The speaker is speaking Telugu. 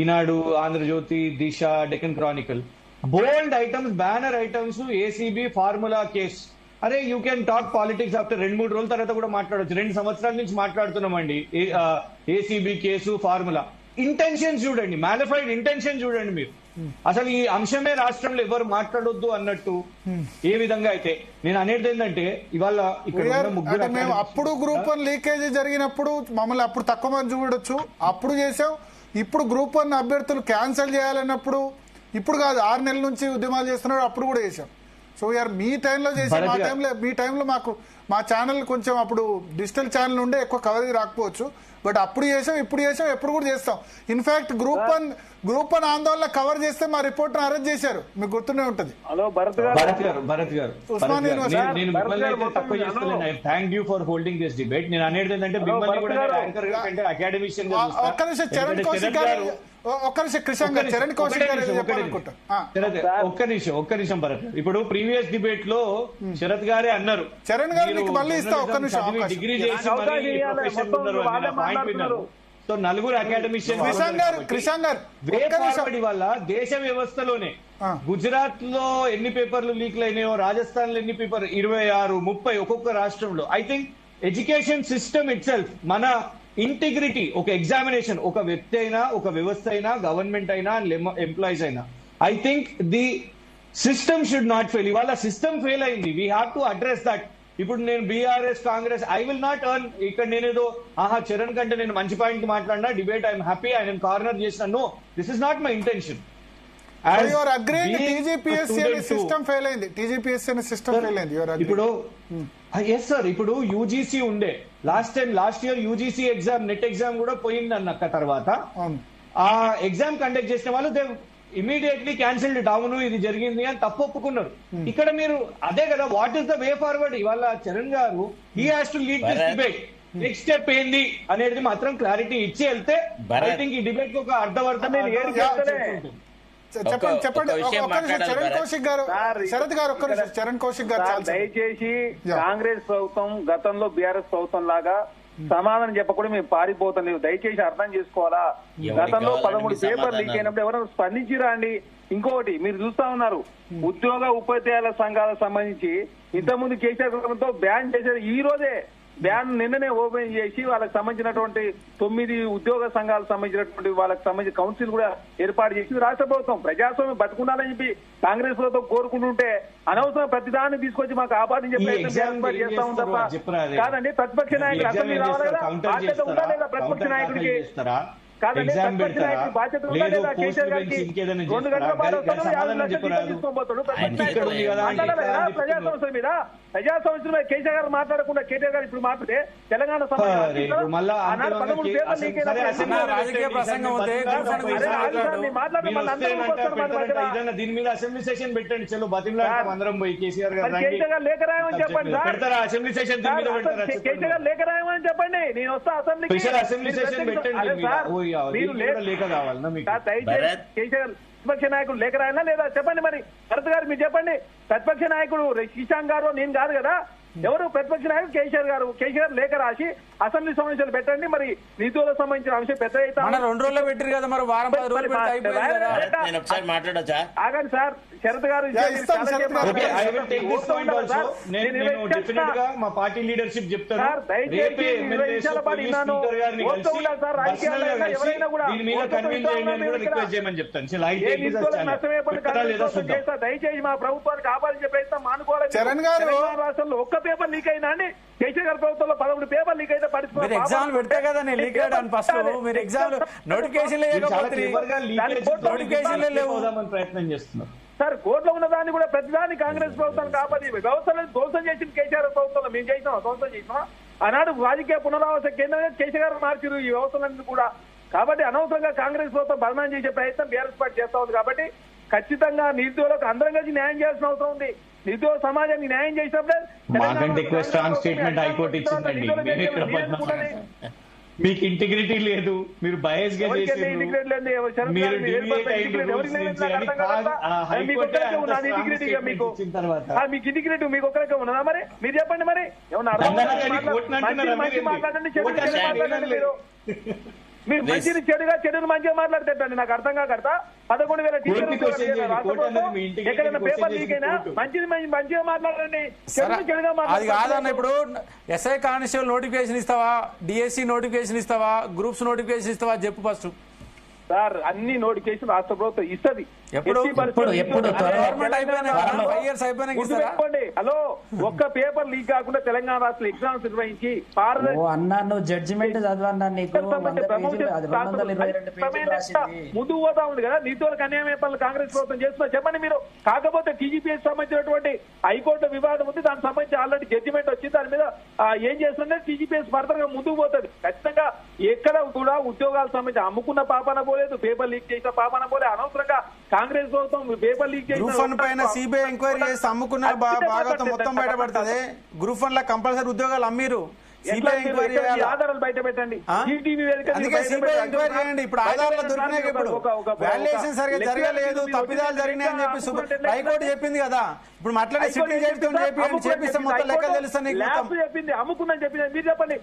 ఈనాడు, Andhrajyothi, Disha, Deccan Chronicle, bold items, banner items, ACB formula case. అరే you can talk politics after 2-3 రోజుల తర్వాత కూడా మాట్లాడవచ్చు. 2 సంవత్సరాల నుంచి మాట్లాడుతున్నామండి. ACB case, formula. ఇంటెన్షన్ చూడండి, మ్యాలిఫైడ్ ఇంటెన్షన్ చూడండి మీరు. అసలు ఈ అంశమే రాష్ట్రంలో ఎవరు మాట్లాడొద్దు అన్నట్టు ఏ విధంగా అయితే. నేను అనేది ఏంటంటే ఇవాళ ఇక్కడ మేము అప్పుడు గ్రూప్ 1 లీకేజీ జరిగినప్పుడు మమ్మల్ని అప్పుడు తక్కువ మంది చూడొచ్చు, అప్పుడు చేసాం. ఇప్పుడు గ్రూప్ 1 అభ్యర్థులు క్యాన్సిల్ చేయాలన్నప్పుడు, ఇప్పుడు కాదు 6 నెలల నుంచి ఉద్యమాలు చేస్తున్నారు, అప్పుడు కూడా చేసాం. సో వీఆర్ మీ టైంలో చేసాం. మీ టైంలో మాకు మా ఛానల్ కొంచెం అప్పుడు డిజిటల్ ఛానల్ ఉండే ఎక్కువ కవరేజ్ రాకపోవచ్చు, బట్ అప్పుడు చేసాం, ఇప్పుడు చేసాం, ఎప్పుడు కూడా చేస్తాం. ఇన్ఫాక్ట్ గ్రూప్ 1 ఆందోళన కవర్ చేస్తే మా రిపోర్టర్ అరెస్ట్ చేశారు, మీకు గుర్తునే ఉంటది. Osman university. Thank you for holding this debate. నేను అనేది ఏంటంటే అకాడమిషియన్ ఒక్క నిమిషం చరణ్ కౌశిక్ గారు, ఒక్క నిమిషం కృష్ణ గారు, చరణ్ కౌశిక్ గారు ఒక్క నిమిషం భరత్. ఇప్పుడు ప్రీవియస్ డిబేట్ లో శరత్ గారే అన్నారు, చరణ్ గారు మీకు మళ్ళీ ఇస్తా, ఒక్క నిమిషం డిగ్రీ చేసి సో నలుగురు అకాడమిషియన్ వల్ల దేశ వ్యవస్థలోనే గుజరాత్ లో ఎన్ని పేపర్లు లీక్లు అయినాయో, రాజస్థాన్ లో ఎన్ని పేపర్ 26, 30 ఒక్కొక్క రాష్ట్రంలో. I think education system it self, మన ఇంటిగ్రిటీ, ఒక ఎగ్జామినేషన్, ఒక వ్యక్తి అయినా, ఒక వ్యవస్థ అయినా, గవర్నమెంట్ అయినా, ఎంప్లాయీస్ అయినా, I think the system should not fail. ఇవాళ సిస్టమ్ ఫెయిల్ అయింది. We have to address that. ఇప్పుడు నేను BRS, Congress, I will not earn. ఇక్కడ నేనేదో చరణ్ కంటే నేను మంచి పాయింట్ మాట్లాడినా డిబేట్, ఐఎమ్ హ్యాపీ, ఆయన కార్నర్ చేసిన. No, this is not my intention. ఇప్పుడు ఎస్ సార్, ఇప్పుడు యూజీసీ ఉండే last year UGC exam, NET exam కూడా పోయింది అన్న తర్వాత ఆ ఎగ్జామ్ కండక్ట్ చేసిన వాళ్ళు ఇమీడియట్లీ క్యాన్సిల్డ్ డౌన్, ఇది జరిగింది అని తప్పు ఒప్పుకున్నారు. ఇక్కడ మీరు అదే కదా, what is the way forward? ఇవాళ చరణ్ గారు he has to lead this debate. Next step ఏంది అనేది మాత్రం క్లారిటీ ఇచ్చి వెళ్తే ఐ థింక్ ఈ డిబేట్ కి ఒక అర్థవర్తం. చెప్పండి చెప్పండి చరణ్ కౌశిక్ గారు, శరత్ గారు ఒక్క నిమిషం. చరణ్ కౌశిక్ గారు, దయచేసి కాంగ్రెస్ ప్రభుత్వం గతంలో బీఆర్ఎస్ ప్రభుత్వం లాగా సమాధానం చెప్పకుండా మేము పారిపోతాం లేదు, దయచేసి అర్థం చేసుకోవాలా. గతంలో 13 పేపర్ లీక్ అయినప్పుడు ఎవరైనా స్పందించిరా అండి? ఇంకొకటి మీరు చూస్తా ఉన్నారు, ఉద్యోగ ఉపాధ్యాయుల సంఘాలకు సంబంధించి ఇంతకుముందు కేసీఆర్ ప్రభుత్వంతో బ్యాన్ చేశారు. ఈ రోజే బ్యాన్ నిన్ననే ఓపెన్ చేసి వాళ్ళకి సంబంధించినటువంటి 9 ఉద్యోగ సంఘాలకు సంబంధించినటువంటి వాళ్ళకి సంబంధించిన కౌన్సిల్ కూడా ఏర్పాటు చేసింది రాష్ట్ర ప్రభుత్వం. ప్రజాస్వామ్యం బతుకుండాలని చెప్పి కాంగ్రెస్ ప్రభుత్వం కోరుకుంటుంటే అనవసరం ప్రతిదాన్ని తీసుకొచ్చి మాకు ఆపాదించే ప్రయత్నం చేస్తా ఉంది తప్ప కాదండి. ప్రతిపక్ష నాయకులు అసెంబ్లీ రావాలి కదా, బాధ్యత ఉందా లేదా ప్రతిపక్ష నాయకుడికి? కాదండి, ప్రతిపక్ష నాయకుడికి బాధ్యత ఉందా లేదా? కేసీఆర్ గారికి 2 గంటల పాటు 50 లక్షలు తీసుకోబోతాడు. ప్రజా సంస్థల మీద కేసీఆర్ గారు మాట్లాడకుండా కేటీఆర్ గారు ఇప్పుడు మాట్లాడితే తెలంగాణ దీని మీద అసెంబ్లీ సెషన్ పెట్టండి. చలో బతిమలాడతాం అందరం పోయి కేసీఆర్ గారు కేసీఆర్ గారు లేఖ రాయమని చెప్పండి. అసెంబ్లీ సెషన్ కేసీఆర్ గారు లేఖ రాయమని చెప్పండి, నేను వస్తా అసెంబ్లీ అసెంబ్లీ సెషన్ పెట్టండి. లేఖ కావాలన్నా మీకు? కేసీఆర్ ప్రతిపక్ష నాయకుడు లేఖ రాయాలా లేదా చెప్పండి. మరి భరత్ గారు మీరు చెప్పండి. ప్రతిపక్ష నాయకుడు కిషాన్ గారు నేను కాదు కదా, ఎవరు ప్రతిపక్ష నాయకుడు? కేసీఆర్ గారు. కేసీఆర్ లేఖ రాసి అసెంబ్లీ సమావేశాలు పెట్టండి. మరి నిధులకు సంబంధించిన అంశం పెద్ద అయితే 2 రోజుల్లో పెట్టారు కదా, మరి వారం 10 రోజులు ఆగండి సార్. శరత్ గారు మా పార్టీ లీడర్షిప్ చెప్తారు. దయచేసి మా ప్రభుత్వానికి ఆపాదించే ప్రయత్నం మానుకోవాలి. చరణ్ గారు రాష్ట్రంలో ఒక్క పేపర్ లీక్ అయినా అండి? కేసీఆర్ గారి ప్రభుత్వంలో 13 పేపర్ లీక్ అయితే పరిస్థితి ఎగ్జామ్ పెడితే కదా నేను లీక్ అయ్యాను ఫస్ట్. మీరు ఎగ్జామ్ నోటిఫికేషన్ ప్రయత్నం చేస్తున్నారు సార్. కోర్టులో ఉన్న దాన్ని కూడా ప్రతిదాన్ని కాంగ్రెస్ ప్రభుత్వానికి ఆపది. వ్యవస్థలను ధ్వంసం చేసిన కేసీఆర్ ప్రభుత్వంలో మేము చేసినాం, ధ్వంసం చేసినాం. ఆనాడు రాజకీయ పునరావాస కేంద్రంగా కేసీఆర్ గారు మార్చారు ఈ వ్యవస్థలన్నీ కూడా. కాబట్టి అనవసరంగా కాంగ్రెస్ ప్రభుత్వం బదనాం చేసే ప్రయత్నం బీఆర్ఎస్ పార్టీ చేస్తా ఉంది. కాబట్టి ఖచ్చితంగా నిరుద్యోగులకు అందరం కలిసి న్యాయం చేయాల్సిన అవసరం ఉంది. నిరుద్యోగ సమాజానికి న్యాయం చేసినప్పుడే మీకు ఇంటిగ్రిటీ లేదు, మీరు బయస్ గా మీకు ఇంటిగ్రిటీ మీకు ఒక్కరికే ఉన్నదా? మరి మీరు చెప్పండి. మరి ఏమన్నా మాట్లాడండి. మీరు మంచిని చెడుగా చెడుని మంచిగా మాట్లాడతారండి. నాకు అర్థం కాకడతా 11,000 టీచర్లు ఎక్కడైనా పేపర్ లీక్ అయినా మంచిని మంచిగా మాట్లాడండి, చెడుని చెడుగా అది కాదన్న. ఇప్పుడు ఎస్ఐ కానిస్టేబుల్ నోటిఫికేషన్ ఇస్తావా, డిఎస్సి నోటిఫికేషన్ ఇస్తావా, గ్రూప్స్ నోటిఫికేషన్ ఇస్తావా చెప్పు ఫస్ట్. సార్ అన్ని నోటిఫికేషన్ రాష్ట్ర ప్రభుత్వం ఇస్తుంది. ఎప్పుడు గవర్నమెంట్ అయిపోయినా 5 years అయిపోయినాక ఇస్తారా? గుర్తుపెట్టుకోండి. హలో, ఒక్క పేపర్ లీక్ కాకుండా తెలంగాణ రాష్ట్ర ఎగ్జామ్స్ నిర్వహించి అన్నా నువ్వు జడ్జిమెంట్ చదవన్నా నీకు 100 పేజీలు, అది 222 పేజీలు రాసింది. ముందుకు పోతా ఉంది కదా. నీతోలకు అన్యాయం పనులు కాంగ్రెస్ ప్రభుత్వం చేస్తున్నా చెప్పండి మీరు. కాకపోతే టీజీపీఎస్ సంబంధించినటువంటి హైకోర్టు వివాదం ఉంది, దానికి సంబంధించి ఆల్రెడీ జడ్జిమెంట్ వచ్చింది. దాని మీద ఏం చేస్తుందంటే టీజీపీఎస్ ఫర్దర్ గా ముందుకు పోతుంది. ఖచ్చితంగా ఎక్కడ కూడా ఉద్యోగాలకు సంబంధించి అమ్ముకున్న పాపన పోలేదు, పేపర్ లీక్ చేసిన పాపన పోలే. అనవసరంగా కాంగ్రెస్ ప్రభుత్వం పేపర్ లీక్ గ్రూప్ వన్ పైన సిబిఐ ఎంక్వైరీ చేసి అమ్ముకున్న భాగవతం మొత్తం బయటపడుతుంది. గ్రూప్ వన్ లా కంపల్సరీ ఉద్యోగాలు అమ్మిరు. సిబిఐ ఎంక్వైరీ చేయాలి, ఆధారాలు బయట పెట్టండి. అందుకే సిబిఐ ఎంక్వైరీ చేయండి. ఇప్పుడు ఆధారాలు దొరికినాయి, ఇప్పుడు వాల్యుయేషన్ సరిగా జరగలేదు, తప్పిదాలు జరిగినాయి అని చెప్పి హైకోర్టు చెప్పింది కదా. ఇప్పుడు మాట్లాడే సిట్టింగ్ చేపిస్తే మొత్తం లెక్కలు తెలుస్తాయి. చెప్పింది అమ్ముకుందని చెప్పింది మీరు చెప్పండి.